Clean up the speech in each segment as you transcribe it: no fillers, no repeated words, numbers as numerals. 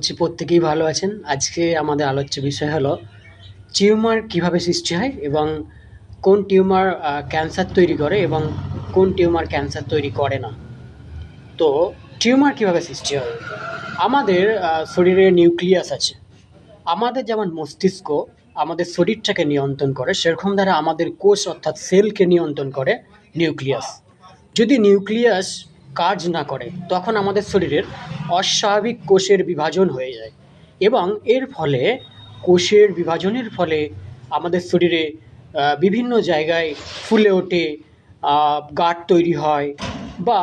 করছি প্রত্যেকেই ভালো আছেন। আজকে আমাদের আলোচ্য বিষয় হলো টিউমার কিভাবে সৃষ্টি হয় এবং কোন টিউমার ক্যান্সার তৈরি করে এবং কোন টিউমার ক্যান্সার তৈরি করে না। তো টিউমার কিভাবে সৃষ্টি হয়? আমাদের শরীরে নিউক্লিয়াস আছে। আমাদের যেমন মস্তিষ্ক আমাদের শরীরটাকে নিয়ন্ত্রণ করে, সেরকম দ্বারা আমাদের কোষ অর্থাৎ সেলকে নিয়ন্ত্রণ করে নিউক্লিয়াস। যদি নিউক্লিয়াস কাজ না করে তখন আমাদের শরীরের অস্বাভাবিক কোষের বিভাজন হয়ে যায় এবং এর ফলে কোষের বিভাজনের ফলে আমাদের শরীরে বিভিন্ন জায়গায় ফুলে ওঠে, গাঁট তৈরি হয় বা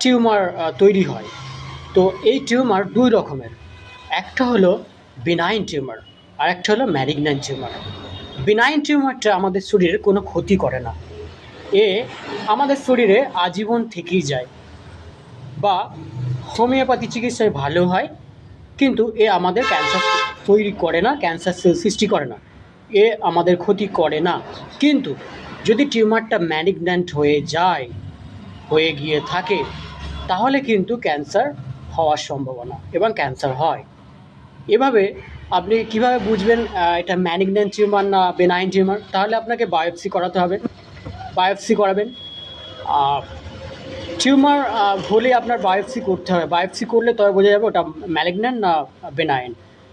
টিউমার তৈরি হয়। তো এই টিউমার দুই রকমের, একটা হলো বিনাইন টিউমার আর একটা হলো ম্যালিগন্যান্ট টিউমার। বিনাইন টিউমারটা আমাদের শরীরের কোনো ক্ষতি করে না, এ আমাদের শরীরে আজীবন থেকেই যায় বা হোমিওপ্যাথি চিকিৎসায় ভালো হয়, কিন্তু এ আমাদের ক্যান্সার তৈরি করে না, ক্যান্সার সেল সৃষ্টি করে না, এ আমাদের ক্ষতি করে না। কিন্তু যদি টিউমারটা ম্যালিগন্যান্ট হয়ে গিয়ে থাকে তাহলে কিন্তু ক্যান্সার হওয়ার সম্ভাবনা এবং ক্যান্সার হয়। এভাবে আপনি কিভাবে বুঝবেন এটা ম্যালিগন্যান্ট টিউমার না বেনাইন টিউমার? তাহলে আপনাকে বায়োপসি করাতে হবে, বায়োপসি করাবেন। টিউমার হলে আপনার বায়োপসি করতে হবে, বায়োপসি করলে তবে বোঝা যাবে ওটা ম্যালিগন্যান্ট না বেনাইন।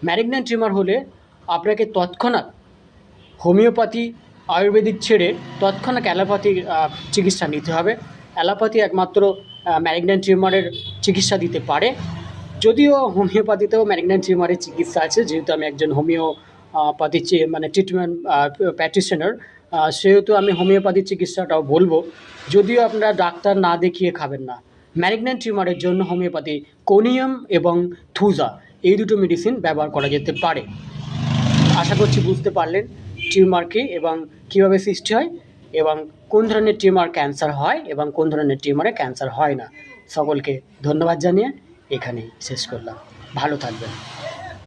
ম্যালিগন্যান্ট টিউমার হলে আপনাকে তৎক্ষণাৎ হোমিওপ্যাথি আয়ুর্বেদিক ছেড়ে তৎক্ষণাৎ অ্যালোপ্যাথির চিকিৎসা নিতে হবে। অ্যালোপ্যাথি একমাত্র ম্যালিগন্যান্ট টিউমারের চিকিৎসা দিতে পারে, যদিও হোমিওপ্যাথিতেও ম্যালিগন্যান্ট টিউমারের চিকিৎসা আছে। যেহেতু আমি একজন হোমিওপ্যাথি মানে ট্রিটমেন্ট প্র্যাকটিশনার, সেহেতু আমি হোমিওপ্যাথির চিকিৎসাটাও বলবো, যদিও আপনারা ডাক্তার না দেখিয়ে খাবেন না। ম্যালিগন্যান্ট টিউমারের জন্য হোমিওপ্যাথি কোনিয়াম এবং থুজা এই দুটো মেডিসিন ব্যবহার করা যেতে পারে। আশা করছি বুঝতে পারলেন টিউমার কী এবং কীভাবে সৃষ্টি হয় এবং কোন ধরনের টিউমার ক্যান্সার হয় এবং কোন ধরনের টিউমারে ক্যান্সার হয় না। সকলকে ধন্যবাদ জানিয়ে এখানেই শেষ করলাম। ভালো থাকবেন।